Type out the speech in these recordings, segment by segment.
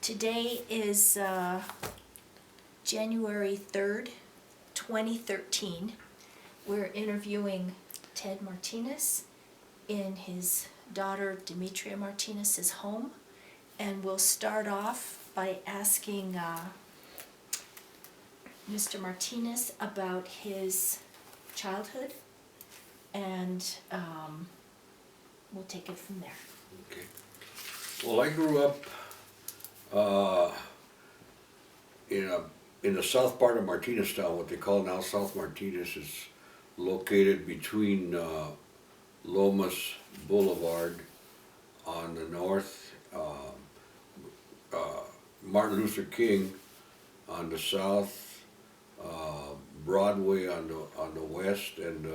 Today is January 3rd, 2013. We're interviewing Ted Martinez in his daughter Demetria Martinez's home, and we'll start off by asking Mr. Martinez about his childhood, and we'll take it from there. Okay. Well, I grew up in the south part of Martineztown. What they call now South Martinez is located between Lomas Boulevard on the north, Martin Luther King on the south, Broadway on the west, and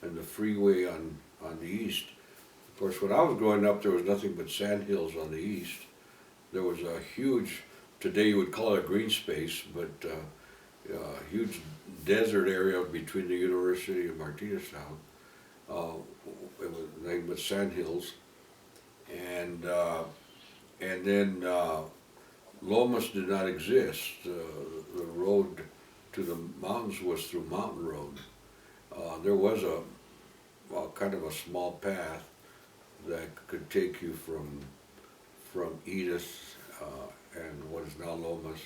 the freeway on the east. Of course, when I was growing up, there was nothing but sand hills on the east. There was a huge, today you would call it a green space, but a huge desert area between the University of Martineztown. It was named with sand hills, and then Lomas did not exist. The road to the mountains was through Mountain Road. There was a kind of a small path that could take you from Edith and what is now Lomas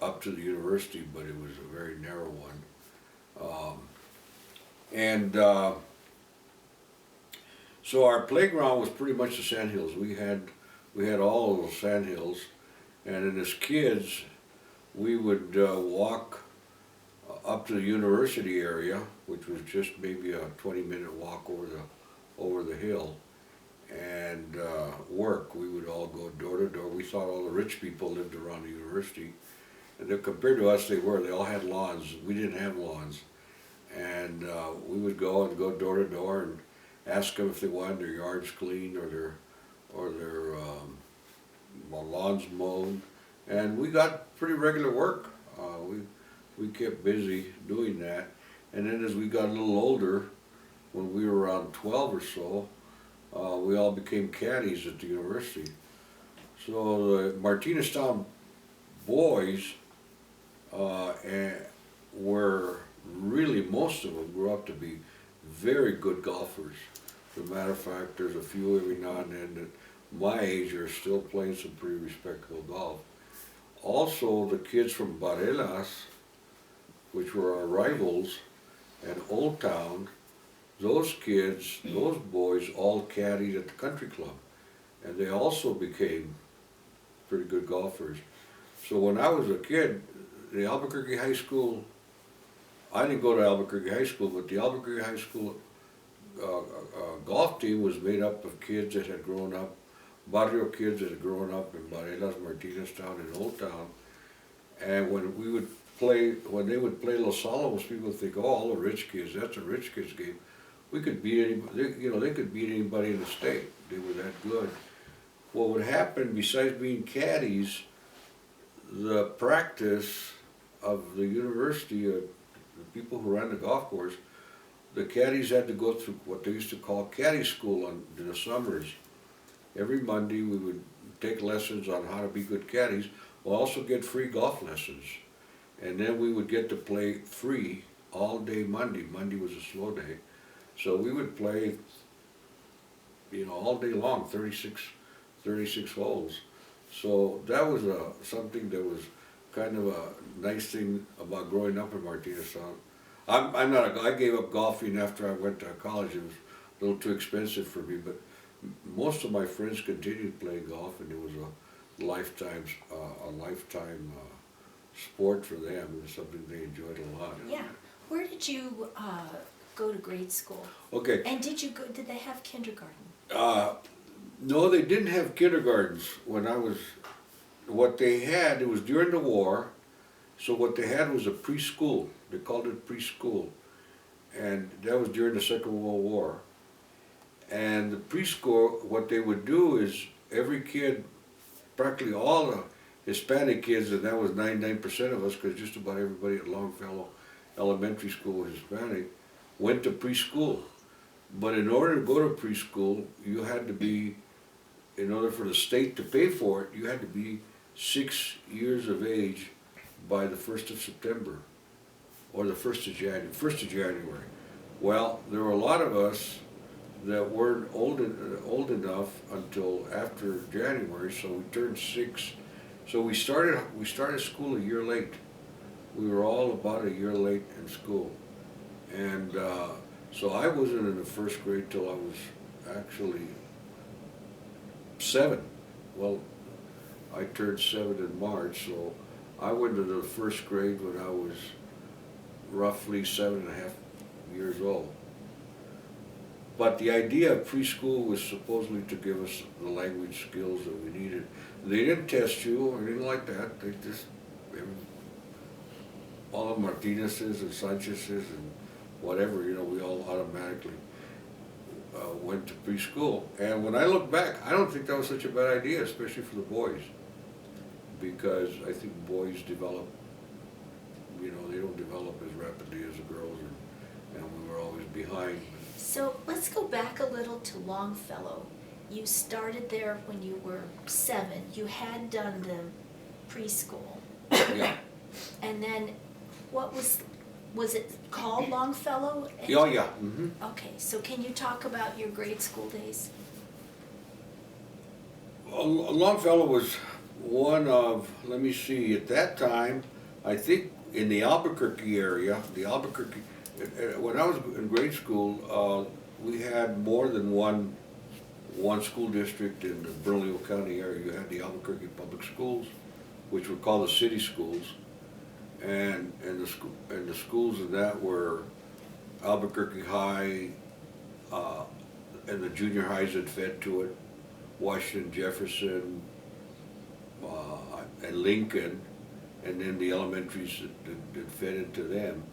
up to the university, but it was a very narrow one. So our playground was pretty much the sand hills. We had all of those sand hills, and as kids, we would walk up to the university area, which was just maybe a 20-minute walk over the hill, and work. We would all go door to door. We thought all the rich people lived around the university, and then compared to us, they all had lawns. We didn't have lawns, and we would go door to door and ask them if they wanted their yards cleaned or their lawns mowed, and we got pretty regular work. We kept busy doing that, and then as we got a little older, when we were around 12 or so, we all became caddies at the university. So the Martineztown boys were really, most of them grew up to be very good golfers. As a matter of fact, there's a few every now and then that my age are still playing some pretty respectable golf. Also, the kids from Barelas, which were our rivals, and Old Town, those kids, those boys all caddied at the country club, and they also became pretty good golfers. So when I was a kid, the Albuquerque High School, I didn't go to Albuquerque High School, but the Albuquerque High School golf team was made up of kids that had grown up, barrio kids that had grown up in Barelas, Martineztown, and Old Town. And when they would play Los Alamos, people would think, oh, all the rich kids, that's a rich kids game. We could beat anybody, they could beat anybody in the state. They were that good. What would happen, besides being caddies, the practice of the university, the people who ran the golf course, the caddies had to go through what they used to call caddy school in the summers. Every Monday we would take lessons on how to be good caddies. We'll also get free golf lessons. And then we would get to play free all day Monday. Monday was a slow day. So we would play, all day long, 36 holes. So that was something that was kind of a nice thing about growing up in Martineztown. I gave up golfing after I went to college. It was a little too expensive for me, but most of my friends continued playing golf, and it was a lifetime sport for them. It was something they enjoyed a lot. Yeah. Where did you go to grade school? Okay. And did they have kindergarten? No, they didn't have kindergartens when I was. What they had, it was during the war, so what they had was a preschool. They called it preschool, and that was during the Second World War. And the preschool, what they would do is every kid, practically all the Hispanic kids, and that was 99% of us, because just about everybody at Longfellow Elementary School was Hispanic, went to preschool. But in order to go to preschool, you had to be in order for the state to pay for it, you had to be 6 years of age by the 1st of September, or the 1st of January. Well, there were a lot of us that weren't old enough until after January, so we turned 6. So we started school a year late. We were all about a year late in school. And so I wasn't in the first grade till I was actually 7. Well, I turned 7 in March, so I went to the first grade when I was roughly 7.5 years old. But the idea of preschool was supposedly to give us the language skills that we needed. They didn't test you or anything like that. They just, all of Martinez's and Sanchez's and whatever, you know, we all automatically went to preschool. And when I look back, I don't think that was such a bad idea, especially for the boys. Because I think boys develop, you know, they don't develop as rapidly as the girls, and we were always behind. So let's go back a little to Longfellow. You started there when you were 7. You had done the preschool. Yeah. And then what was it called Longfellow? Oh, yeah. Mm-hmm. Okay, so can you talk about your grade school days? Longfellow was one of, let me see, at that time, I think in the Albuquerque area, when I was in grade school, we had more than one school district in the Bernalillo County area. You had the Albuquerque Public Schools, which were called the city schools, and the schools in that were Albuquerque High, and the junior highs that fed to it, Washington, Jefferson, and Lincoln, and then the elementaries that fed into them,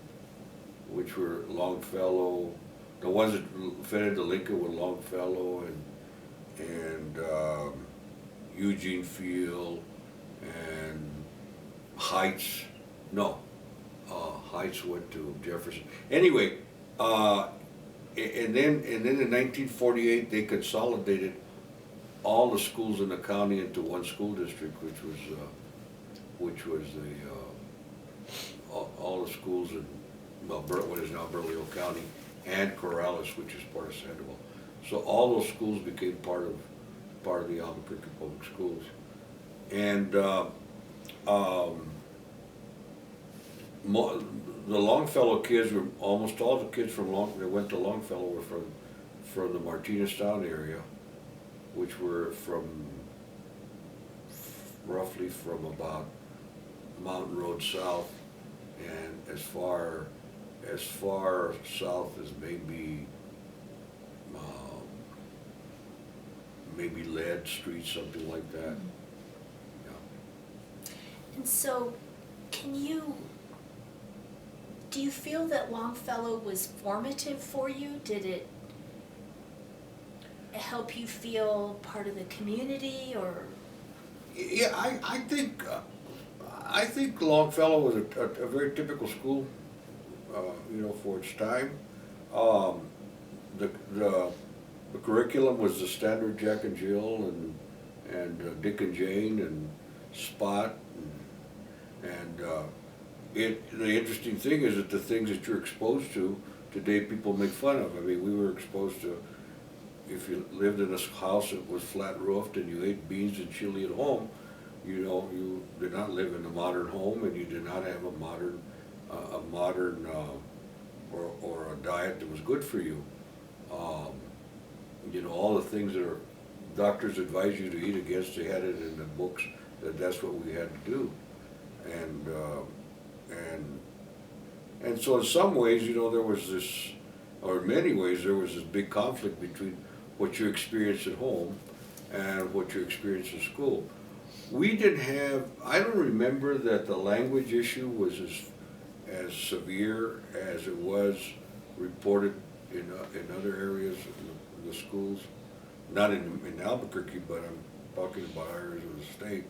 which were Longfellow. The ones that fed into Lincoln were Longfellow and Eugene Field and Heights. No, Heights went to Jefferson. Anyway, and then in 1948 they consolidated all the schools in the county into one school district, which was all the schools in what is now Bernalillo County and Corrales, which is part of Sandoval. So all those schools became part of the Albuquerque Public Schools, and the Longfellow kids were almost all the kids that went to Longfellow were from the Martinez town area, which were roughly from about Mountain Road south, and as far south as maybe Lead Street, something like that. Yeah. And so, do you feel that Longfellow was formative for you? Did it help you feel part of the community, or? Yeah, I think Longfellow was a very typical school, you know, for its time. The curriculum was the standard Jack and Jill and Dick and Jane and Spot, and the interesting thing is that the things that you're exposed to today, people make fun of. I mean, we were exposed to, if you lived in a house that was flat roofed and you ate beans and chili at home, you know, you did not live in a modern home, and you did not have a modern or a diet that was good for you. You know, all the things that doctors advise you to eat against, they had it in the books that's what we had to do, and so in some ways, you know, there was this, or in many ways, there was this big conflict between what you experienced at home and what you experienced in school. We didn't have, I don't remember that the language issue was as severe as it was reported in other areas in the schools, not in Albuquerque, but I'm talking about areas of the state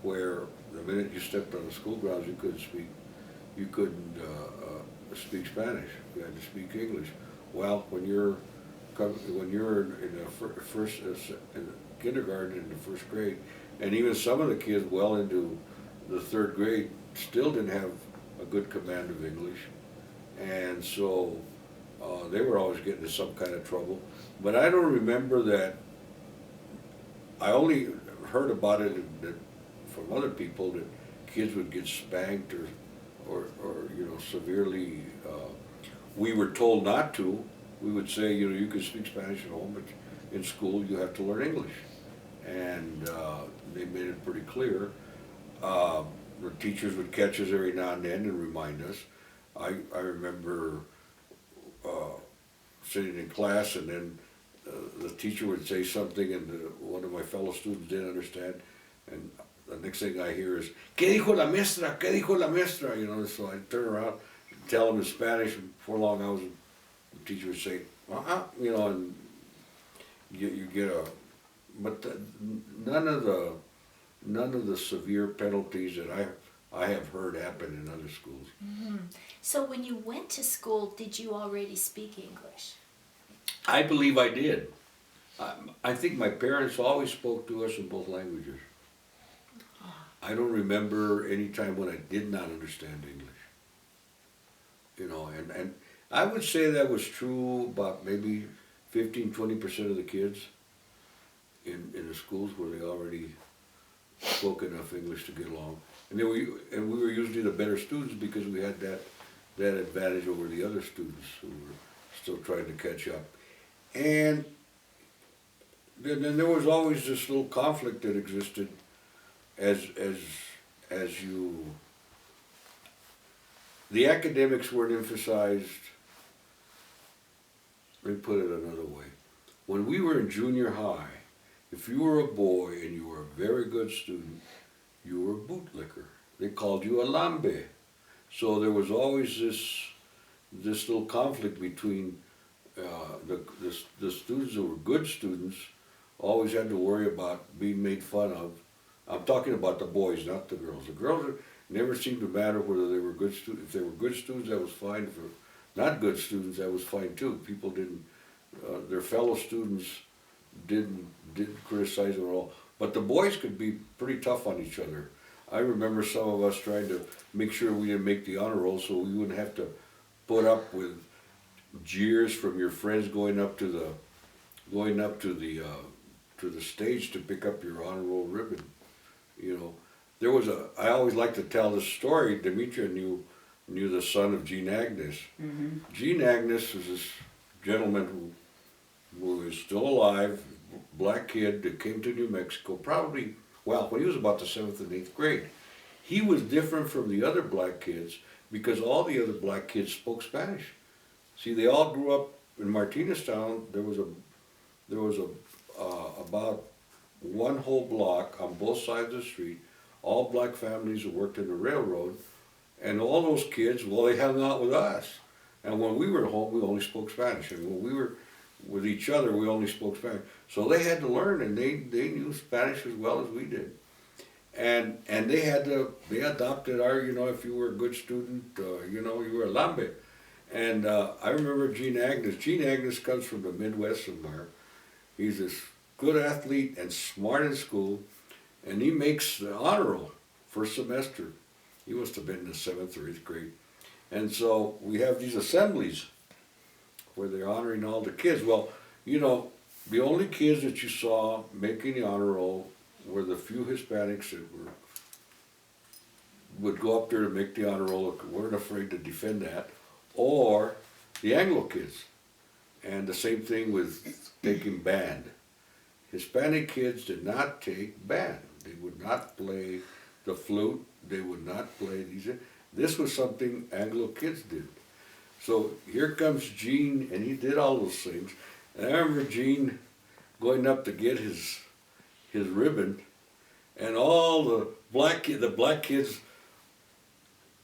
where the minute you stepped on the school grounds, you couldn't speak Spanish. You had to speak English. Well, when you're in the first kindergarten into first grade. And even some of the kids well into the third grade still didn't have a good command of English. And so they were always getting into some kind of trouble. But I don't remember that. I only heard about it from other people that kids would get spanked or severely. We were told not to. We would say, you can speak Spanish at home, but in school you have to learn English. And they made it pretty clear. The teachers would catch us every now and then and remind us. I remember sitting in class, and then the teacher would say something, and one of my fellow students didn't understand, and the next thing I hear is, ¿Qué dijo la maestra? ¿Qué dijo la maestra? So I turn around, tell them in Spanish, and before long the teacher would say, and you get a, but none of the severe penalties that I have heard happen in other schools. Mm-hmm. So when you went to school, did you already speak English? I believe I did. I think my parents always spoke to us in both languages. I don't remember any time when I did not understand English. And I would say that was true about maybe 15-20% of the kids in the schools where they already spoke enough English to get along. And we were usually the better students because we had that advantage over the other students who were still trying to catch up. And then there was always this little conflict that existed as the academics weren't emphasized. Let me put it another way. When we were in junior high, if you were a boy and you were a very good student, you were a bootlicker. They called you a lambe. So there was always this little conflict between the students who were good students always had to worry about being made fun of. I'm talking about the boys, not the girls. The girls never seemed to matter whether they were good students. If they were good students, that was fine. If they were not good students, that was fine too. People didn't, their fellow students didn't criticize them at all. But the boys could be pretty tough on each other. I remember some of us trying to make sure we didn't make the honor roll so we wouldn't have to put up with jeers from your friends going up to the stage to pick up your honor roll ribbon. There was I always like to tell this story. Demetria knew the son of Jean Agnes. Mm-hmm. Jean Agnes was this gentleman who is still alive, black kid that came to New Mexico probably, when he was about the 7th and 8th grade. He was different from the other black kids because all the other black kids spoke Spanish. See, they all grew up in Martinez town. There was about one whole block on both sides of the street, all black families who worked in the railroad, and all those kids, they hung out with us. And when we were at home, we only spoke Spanish, and when we were with each other, we only spoke Spanish. So they had to learn, and they knew Spanish as well as we did. And they adopted our, if you were a good student, you were a lambe. And I remember Jean Agnes. Jean Agnes comes from the Midwest somewhere. He's this good athlete and smart in school, and he makes the honor roll first semester. He must have been in the 7th or 8th grade. And so we have these assemblies where they're honoring all the kids. Well, the only kids that you saw making the honor roll were the few Hispanics that would go up there to make the honor roll, weren't afraid to defend that, or the Anglo kids. And the same thing with taking band. Hispanic kids did not take band. They would not play the flute. They would not play these. This was something Anglo kids did. So here comes Gene, and he did all those things. And I remember Gene going up to get his ribbon, and all the black kids,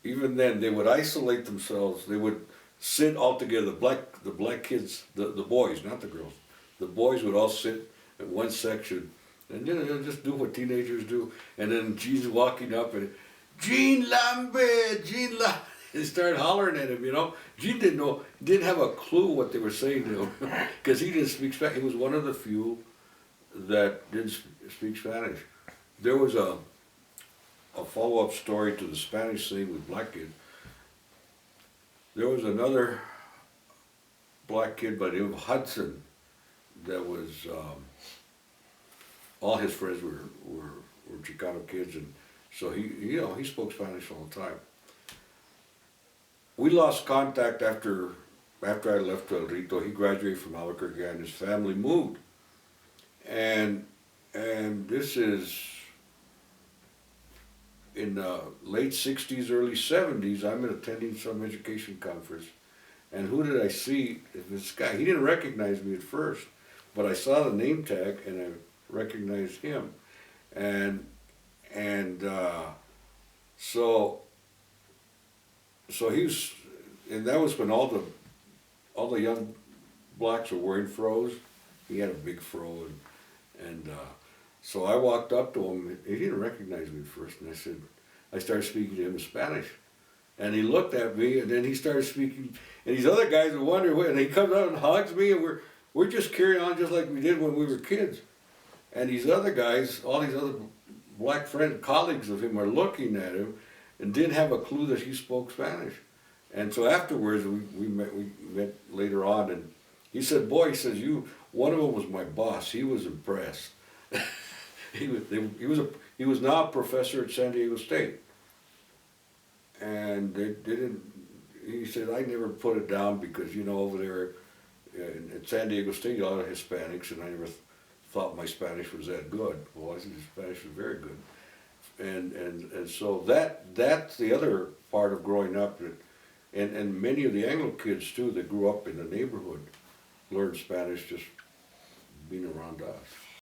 even then, they would isolate themselves. They would sit all together. The black kids, the boys, not the girls. The boys would all sit in one section, and just do what teenagers do. And then Gene's walking up, and Gene Lambe, Gene Lambe. They started hollering at him, Gene didn't have a clue what they were saying to him, because he didn't speak Spanish. He was one of the few that did speak Spanish. There was a follow-up story to the Spanish thing with black kids. There was another black kid by the name of Hudson that was, all his friends were Chicano kids, and so he spoke Spanish all the time. We lost contact after I left El Rito. He graduated from Albuquerque and his family moved. And this is in the late 60s, early 70s. I'm attending some education conference. And who did I see? This guy. He didn't recognize me at first, but I saw the name tag and I recognized him. And so he's, and that was when all the young blacks were wearing fros. He had a big fro, and so I walked up to him. He didn't recognize me at first, and I started speaking to him in Spanish, and he looked at me, and then he started speaking, and these other guys were wondering, and he comes out and hugs me, and we're just carrying on just like we did when we were kids, and these other guys, all these other black friends, colleagues of him, are looking at him, and didn't have a clue that he spoke Spanish. And so afterwards, we met later on, and he said, "Boy," he says, one of them was my boss. He was impressed. he was now a professor at San Diego State, and they didn't. He said, "I never put it down because over there at San Diego State, a lot of Hispanics, and I never thought my Spanish was that good." Well, I think his Spanish was very good, and so that's the other part of growing up. And many of the Anglo kids too that grew up in the neighborhood learned Spanish just being around us.